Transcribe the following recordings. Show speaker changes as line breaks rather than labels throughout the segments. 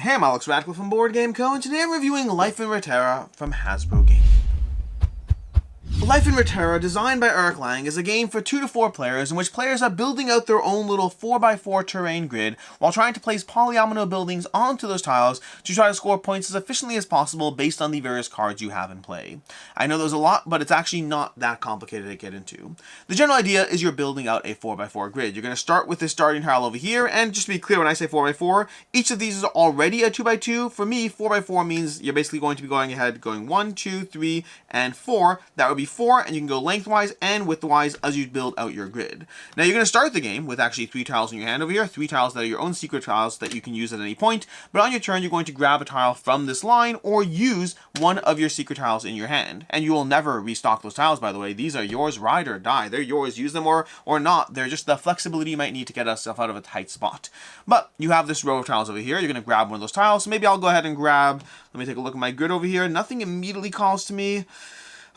Hey, I'm Alex Radcliffe from Board Game Co. and today I'm reviewing Life in Reterra from Hasbro Games. Life in Reterra, designed by Eric Lang, is a game for 2 to 4 players in which players are building out their own little 4x4 terrain grid while trying to place Polyomino buildings onto those tiles to try to score points as efficiently as possible based on the various cards you have in play. I know there's a lot, but it's actually not that complicated to get into. The general idea is you're building out a 4x4 grid. You're going to start with this starting tile over here, and just to be clear, when I say 4x4, each of these is already a 2x2. For me, 4x4 means you're basically going to be going ahead, going 1, 2, 3, and 4. That would be 4, and you can go lengthwise and widthwise as you build out your grid. Now you're going to start the game with actually 3 tiles in your hand over here, 3 tiles that are your own secret tiles that you can use at any point, but on your turn you're going to grab a tile from this line or use one of your secret tiles in your hand. And you will never restock those tiles, by the way. These are yours, ride or die. They're yours, use them or not. They're just the flexibility you might need to get yourself out of a tight spot. But you have this row of tiles over here. You're going to grab one of those tiles. So maybe I'll go ahead and grab, let me take a look at my grid over here. Nothing immediately calls to me.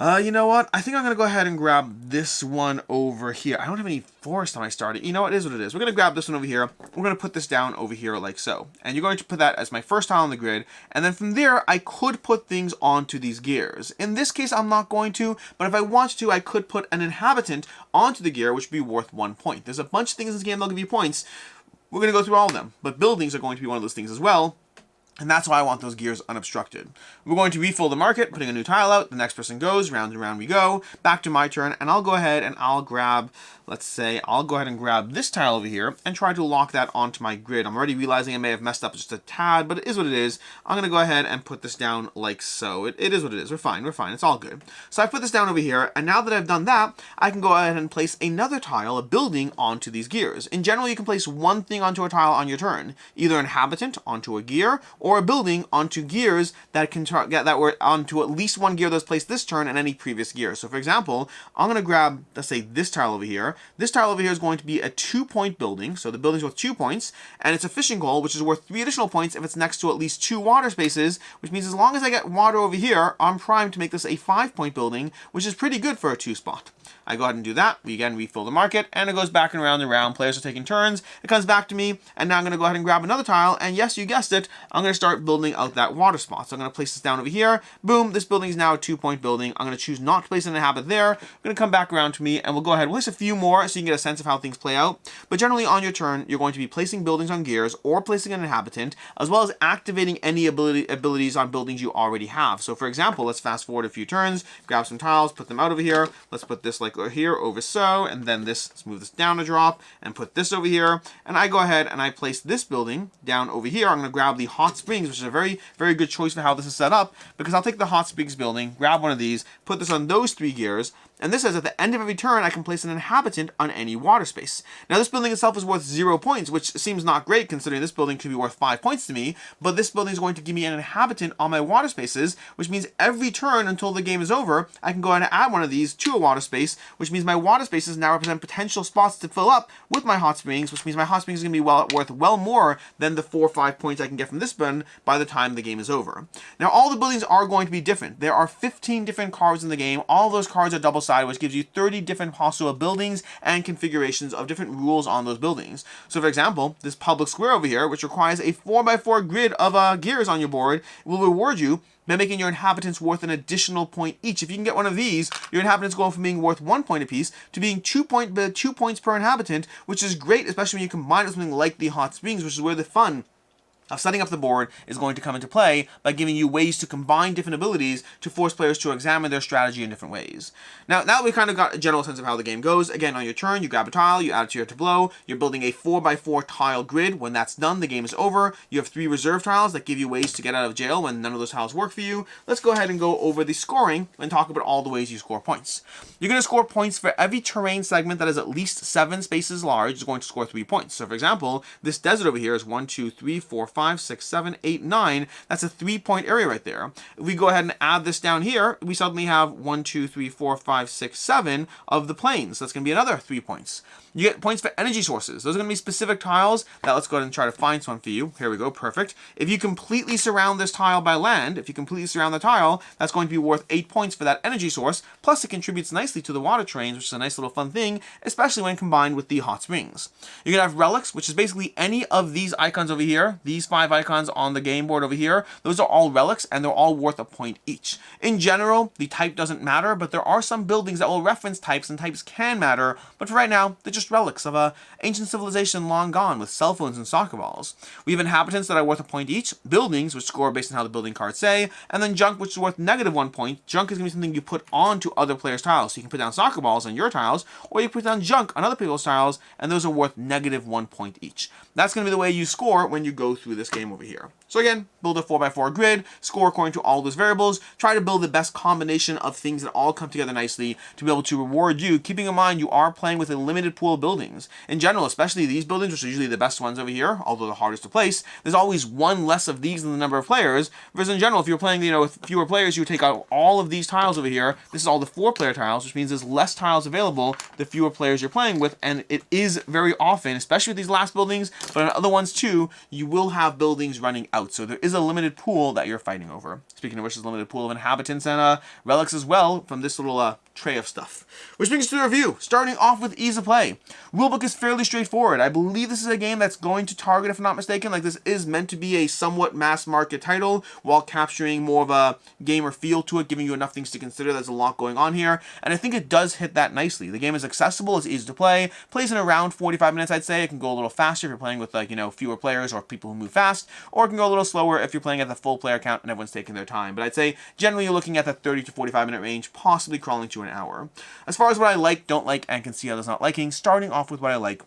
You know what? I think I'm going to go ahead and grab this one over here. I don't have any forest on my starter. You know what? It is what it is. We're going to grab this one over here. We're going to put this down over here like so. And you're going to put that as my first tile on the grid. And then from there, I could put things onto these gears. In this case, I'm not going to. But if I want to, I could put an inhabitant onto the gear, which would be worth 1 point. There's a bunch of things in this game that'll give you points. We're going to go through all of them. But buildings are going to be one of those things as well. And that's why I want those gears unobstructed. We're going to refill the market, putting a new tile out. The next person goes, round and round we go. Back to my turn, and I'll go ahead and I'll grab, let's say, I'll go ahead and grab this tile over here and try to lock that onto my grid. I'm already realizing I may have messed up just a tad, but it is what it is. I'm going to go ahead and put this down like so. It is what it is. We're fine. It's all good. So I put this down over here, and now that I've done that, I can go ahead and place another tile, a building, onto these gears. In general, you can place one thing onto a tile on your turn. Either an inhabitant onto a gear, or a building onto gears that can that were onto at least one gear that's placed this turn and any previous gear. So for example, I'm going to grab, let's say, this tile over here. This tile over here is going to be a 2-point building. So the building's worth 2 points, and it's a fishing goal, which is worth 3 additional points if it's next to at least 2 water spaces, which means as long as I get water over here, I'm primed to make this a 5-point building, which is pretty good for a 2 spot. I go ahead and do that. We again refill the market, and it goes back and around. Players are taking turns. It comes back to me, and now I'm going to go ahead and grab another tile, and yes, you guessed it, I'm going to start building out that water spot. So I'm going to place this down over here. Boom, this building is now a 2-point building. I'm going to choose not to place an inhabitant there. I'm going to come back around to me, and we'll go ahead and place a few more so you can get a sense of how things play out. But generally on your turn, you're going to be placing buildings on gears or placing an inhabitant, as well as activating any abilities on buildings you already have. So for example, let's fast forward a few turns, grab some tiles, put them out over here. Let's put this like here over so, and then this, let's move this down a drop and put this over here. And I go ahead and I place this building down over here. I'm going to grab the hot springs, which is a very, very good choice for how this is set up, because I'll take the hot springs building, grab one of these, put this on those 3 gears, and this says at the end of every turn, I can place an inhabitant on any water space. Now, this building itself is worth 0 points, which seems not great considering this building could be worth 5 points to me, but this building is going to give me an inhabitant on my water spaces, which means every turn until the game is over, I can go ahead and add one of these to a water space, which means my water spaces now represent potential spots to fill up with my hot springs, which means my hot springs is going to be worth well more than the 4 or 5 points I can get from this building by the time the game is over. Now, all the buildings are going to be different. There are 15 different cards in the game. All those cards are double-sided, which gives you 30 different possible buildings and configurations of different rules on those buildings. So for example, this public square over here, which requires a 4x4 grid of gears on your board, will reward you by making your inhabitants worth an additional point each. If you can get one of these, your inhabitants go from being worth 1 point apiece to being 2 points per inhabitant, which is great, especially when you combine it with something like the hot springs, which is where the fun of setting up the board is going to come into play by giving you ways to combine different abilities to force players to examine their strategy in different ways. Now that we kind of got a general sense of how the game goes, again, on your turn, you grab a tile, you add it to your tableau, you're building a 4x4 tile grid. When that's done, the game is over. You have 3 reserve tiles that give you ways to get out of jail when none of those tiles work for you. Let's go ahead and go over the scoring and talk about all the ways you score points. You're going to score points for every terrain segment that is at least 7 spaces large is going to score 3 points. So for example, this desert over here is 1, 2, 3, 4, 5, 6, 7, 8, 9. That's a 3-point area right there. If we go ahead and add this down here, we suddenly have 1, 2, 3, 4, 5, 6, 7 of the plains. That's going to be another 3 points. You get points for energy sources. Those are going to be specific tiles. Now let's go ahead and try to find one for you. Here we go, perfect. If you completely surround this tile by land, if you completely surround the tile, that's going to be worth 8 points for that energy source, plus it contributes nicely to the water trains, which is a nice little fun thing, especially when combined with the hot springs. You're going to have relics, which is basically any of these icons over here, these 5 icons on the game board over here, those are all relics, and they're all worth a point each. In general, the type doesn't matter, but there are some buildings that will reference types, and types can matter, but for right now, they're just relics of a ancient civilization long gone with cell phones and soccer balls. We have inhabitants that are worth a point each, buildings, which score based on how the building cards say, and then junk, which is worth -1 point. Junk is going to be something you put onto other players' tiles. So you can put down soccer balls on your tiles, or you put down junk on other people's tiles, and those are worth -1 point each. That's going to be the way you score when you go through this game over here. So again, build a 4x4 grid, score according to all those variables, try to build the best combination of things that all come together nicely to be able to reward you, keeping in mind you are playing with a limited pool of buildings. In general, especially these buildings, which are usually the best ones over here, although the hardest to place, there's always one less of these than the number of players, whereas in general, if you're playing, with fewer players, you would take out all of these tiles over here. This is all the 4-player tiles, which means there's less tiles available the fewer players you're playing with, and it is very often, especially with these last buildings, but on other ones too, you will have buildings running out, so there is a limited pool that you're fighting over. Speaking of which, there's a limited pool of inhabitants and relics as well from this little tray of stuff. Which brings us to the review, starting off with ease of play. Rulebook is fairly straightforward. I believe this is a game that's going to target, if I'm not mistaken, like this is meant to be a somewhat mass market title while capturing more of a gamer feel to it, giving you enough things to consider. There's a lot going on here, and I think it does hit that nicely. The game is accessible, it's easy to play, plays in around 45 minutes, I'd say. It can go a little faster if you're playing with fewer players or people who move fast, or it can go a little slower if you're playing at the full player count and everyone's taking their time. But I'd say generally you're looking at the 30 to 45 minute range, possibly crawling to an hour. As far as what I like, don't like, and can see others not liking, starting off with what I like,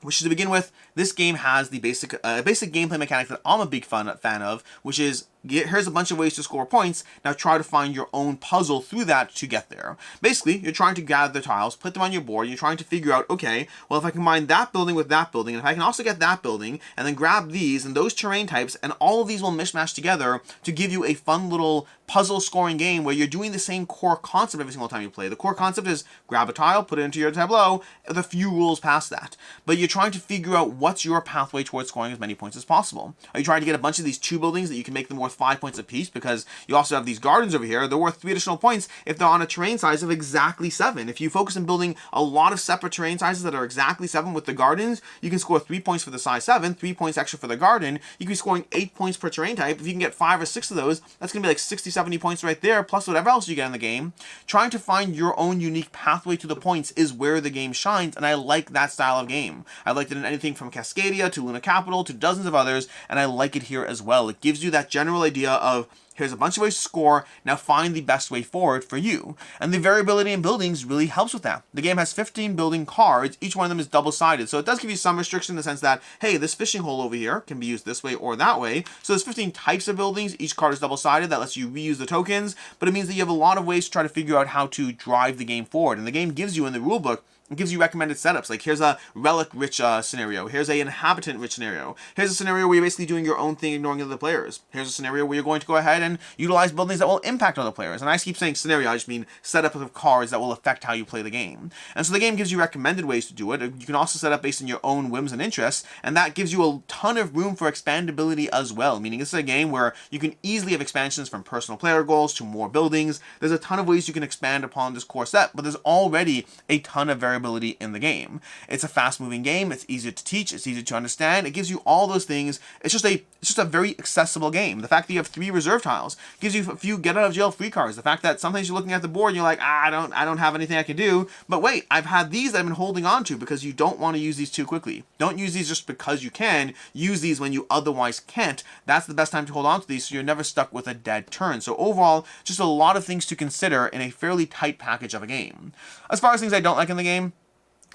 which is to begin with, this game has the basic gameplay mechanic that I'm a big fan of, which is here's a bunch of ways to score points. Now try to find your own puzzle through that to get there. Basically, you're trying to gather the tiles, put them on your board, and you're trying to figure out, okay, well, if I combine that building with that building, and if I can also get that building, and then grab these and those terrain types, and all of these will mishmash together to give you a fun little puzzle scoring game where you're doing the same core concept every single time you play. The core concept is grab a tile, put it into your tableau, with a few rules past that. But you're trying to figure out what's your pathway towards scoring as many points as possible. Are you trying to get a bunch of these 2 buildings that you can make them worth 5 points apiece, because you also have these gardens over here? They're worth 3 additional points if they're on a terrain size of exactly 7. If you focus on building a lot of separate terrain sizes that are exactly 7 with the gardens, you can score 3 points for the size 7, 3 points extra for the garden. You can be scoring 8 points per terrain type. If you can get 5 or 6 of those, that's going to be like 60, 70 points right there, plus whatever else you get in the game. Trying to find your own unique pathway to the points is where the game shines, and I like that style of game. I liked it in anything from Cascadia to Luna Capital to dozens of others, and I like it here as well. It gives you that general idea of, here's a bunch of ways to score, now find the best way forward for you. And the variability in buildings really helps with that. The game has 15 building cards, each one of them is double-sided, so it does give you some restriction in the sense that, hey, this fishing hole over here can be used this way or that way. So there's 15 types of buildings, each card is double-sided, that lets you reuse the tokens, but it means that you have a lot of ways to try to figure out how to drive the game forward. And the game gives you, in the rulebook, it gives you recommended setups, like here's a relic-rich scenario, here's a inhabitant-rich scenario, here's a scenario where you're basically doing your own thing, ignoring other players, here's a scenario where you're going to go ahead and utilize buildings that will impact other players. And I keep saying scenario, I just mean setup of cards that will affect how you play the game. And so the game gives you recommended ways to do it. You can also set up based on your own whims and interests, and that gives you a ton of room for expandability as well, meaning this is a game where you can easily have expansions from personal player goals to more buildings. There's a ton of ways you can expand upon this core set, but there's already a ton of variability in the game. It's a fast-moving game, it's easier to teach, it's easier to understand, it gives you all those things. It's just a very accessible game. The fact that you have 3 reserve tiles gives you a few get-out-of-jail-free cards. The fact that sometimes you're looking at the board and you're like, I don't have anything I can do, but wait, I've had these that I've been holding on to, because you don't want to use these too quickly. Don't use these just because you can. Use these when you otherwise can't. That's the best time to hold on to these, so you're never stuck with a dead turn. So overall, just a lot of things to consider in a fairly tight package of a game. As far as things I don't like in the game,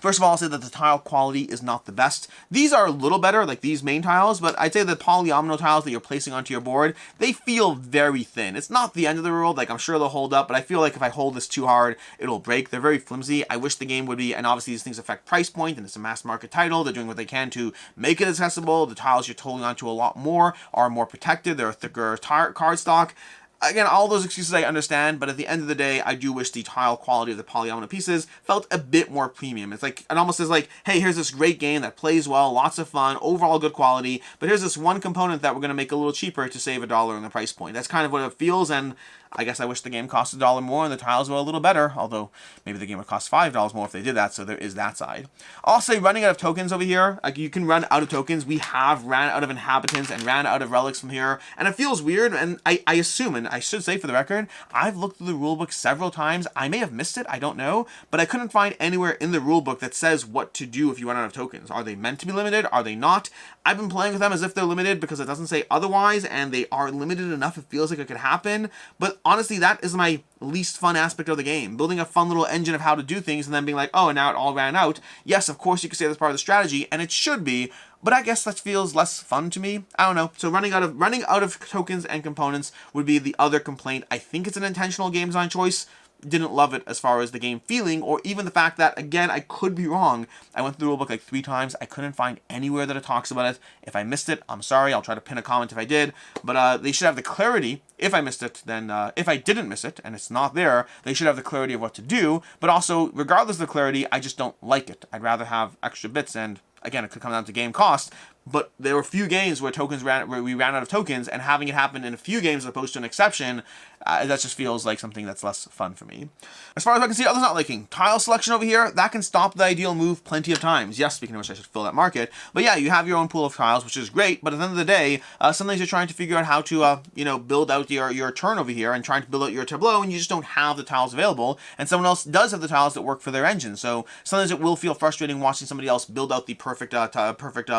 first of all, I'll say that the tile quality is not the best. These are a little better, like these main tiles, but I'd say the polyomino tiles that you're placing onto your board, they feel very thin. It's not the end of the world, like I'm sure they'll hold up, but I feel like if I hold this too hard, it'll break. They're very flimsy. I wish the game would be, and obviously these things affect price point, and it's a mass market title. They're doing what they can to make it accessible. The tiles you're holding onto a lot more are more protected. They're a thicker card stock. Again, all those excuses I understand, but at the end of the day, I do wish the tile quality of the Polyomino pieces felt a bit more premium. It's like, it almost is like, hey, here's this great game that plays well, lots of fun, overall good quality, but here's this one component that we're going to make a little cheaper to save $1 in the price point. That's kind of what it feels, and I guess I wish the game cost $1 more and the tiles were a little better, although maybe the game would cost $5 more if they did that, so there is that side. I'll say running out of tokens over here, like you can run out of tokens. We have ran out of inhabitants and ran out of relics from here, and it feels weird, and I assume, and I should say for the record, I've looked through the rulebook several times. I may have missed it, I don't know, but I couldn't find anywhere in the rulebook that says what to do if you run out of tokens. Are they meant to be limited? Are they not? I've been playing with them as if they're limited because it doesn't say otherwise, and they are limited enough it feels like it could happen, but honestly, that is my least fun aspect of the game. Building a fun little engine of how to do things and then being like, oh, and now it all ran out. Yes, of course you could say that's part of the strategy, and it should be, but I guess that feels less fun to me. I don't know. So running out of tokens and components would be the other complaint. I think it's an intentional game design choice. Didn't love it as far as the game feeling, or even the fact that, again, I could be wrong. I went through the rulebook like 3 times. I couldn't find anywhere that it talks about it. If I missed it, I'm sorry. I'll try to pin a comment if I did. But they should have the clarity. If I missed it, then if I didn't miss it and it's not there, they should have the clarity of what to do. But also, regardless of the clarity, I just don't like it. I'd rather have extra bits, and again, it could come down to game cost. But there were a few games where we ran out of tokens, and having it happen in a few games as opposed to an exception, that just feels like something that's less fun for me. As far as I can see, others not liking. Tile selection over here, that can stop the ideal move plenty of times. Yes, speaking of which, I should fill that market. But yeah, you have your own pool of tiles, which is great, but at the end of the day, sometimes you're trying to figure out how to, build out your turn over here and trying to build out your tableau, and you just don't have the tiles available, and someone else does have the tiles that work for their engine. So sometimes it will feel frustrating watching somebody else build out the perfect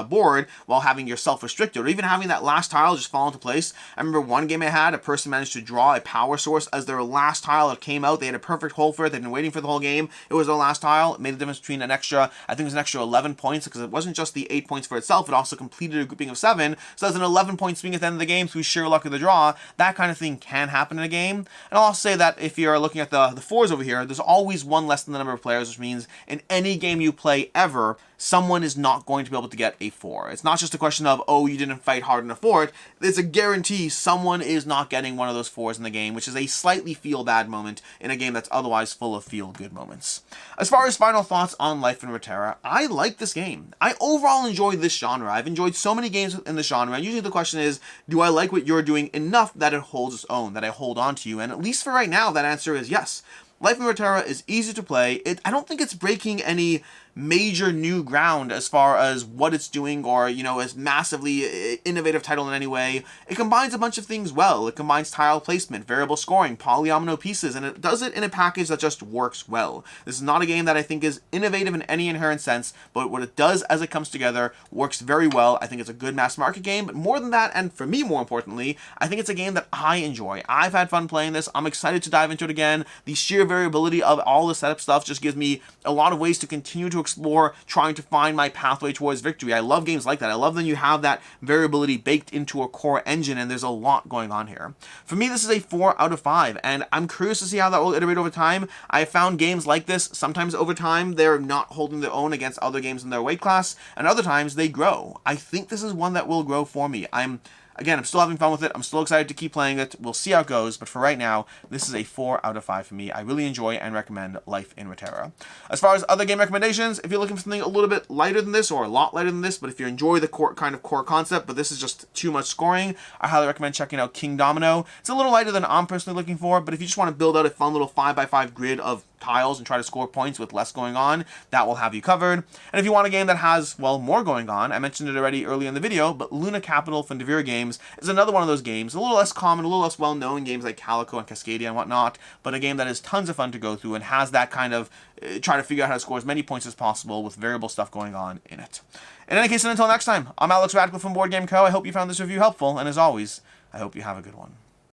board while having yourself restricted, or even having that last tile just fall into place. I remember one game I had, a person managed to draw a power source as their last tile that came out. They had a perfect hole for it. They'd been waiting for the whole game. It was their last tile. It made the difference between an extra, I think it was an extra 11 points, because it wasn't just the 8 points for itself, it also completed a grouping of 7, so that's an 11-point swing at the end of the game through sheer luck of the draw. That kind of thing can happen in a game. And I'll also say that if you're looking at the 4s over here, there's always one less than the number of players, which means in any game you play ever, someone is not going to be able to get a 4. It's not just a question of, oh, you didn't fight hard enough for it. It's a guarantee someone is not getting one of those 4s in the game, which is a slightly feel-bad moment in a game that's otherwise full of feel-good moments. As far as final thoughts on Life in Reterra, I like this game. I overall enjoy this genre. I've enjoyed so many games in the genre, and usually the question is, do I like what you're doing enough that it holds its own, that I hold on to you? And at least for right now, that answer is yes. Life in Reterra is easy to play. I don't think it's breaking any major new ground as far as what it's doing, or, as massively innovative title in any way. It combines a bunch of things well. It combines tile placement, variable scoring, polyomino pieces, and it does it in a package that just works well. This is not a game that I think is innovative in any inherent sense, but what it does as it comes together works very well. I think it's a good mass market game, but more than that, and for me more importantly, I think it's a game that I enjoy. I've had fun playing this. I'm excited to dive into it again. The sheer variability of all the setup stuff just gives me a lot of ways to continue to explore, trying to find my pathway towards victory. I love games like that. I love that you have that variability baked into a core engine, and there's a lot going on here. For me, this is a 4 out of 5, and I'm curious to see how that will iterate over time. I have found games like this, sometimes over time, they're not holding their own against other games in their weight class, and other times they grow. I think this is one that will grow for me. Again, I'm still having fun with it. I'm still excited to keep playing it. We'll see how it goes, but for right now, this is a 4 out of 5 for me. I really enjoy and recommend Life in Reterra. As far as other game recommendations, if you're looking for something a little bit lighter than this, or a lot lighter than this, but if you enjoy the core concept, but this is just too much scoring, I highly recommend checking out King Domino. It's a little lighter than I'm personally looking for, but if you just want to build out a fun little 5x5 grid of tiles and try to score points with less going on, that will have you covered. And if you want a game that has, well, more going on, I mentioned it already earlier in the video, but Luna Capital from Devere Games is another one of those games, a little less common, a little less well-known, games like Calico and Cascadia and whatnot, but a game that is tons of fun to go through and has that kind of try to figure out how to score as many points as possible with variable stuff going on in it. In any case, and until next time, I'm Alex Radcliffe from Board Game Co. I hope you found this review helpful, and as always, I hope you have a good one.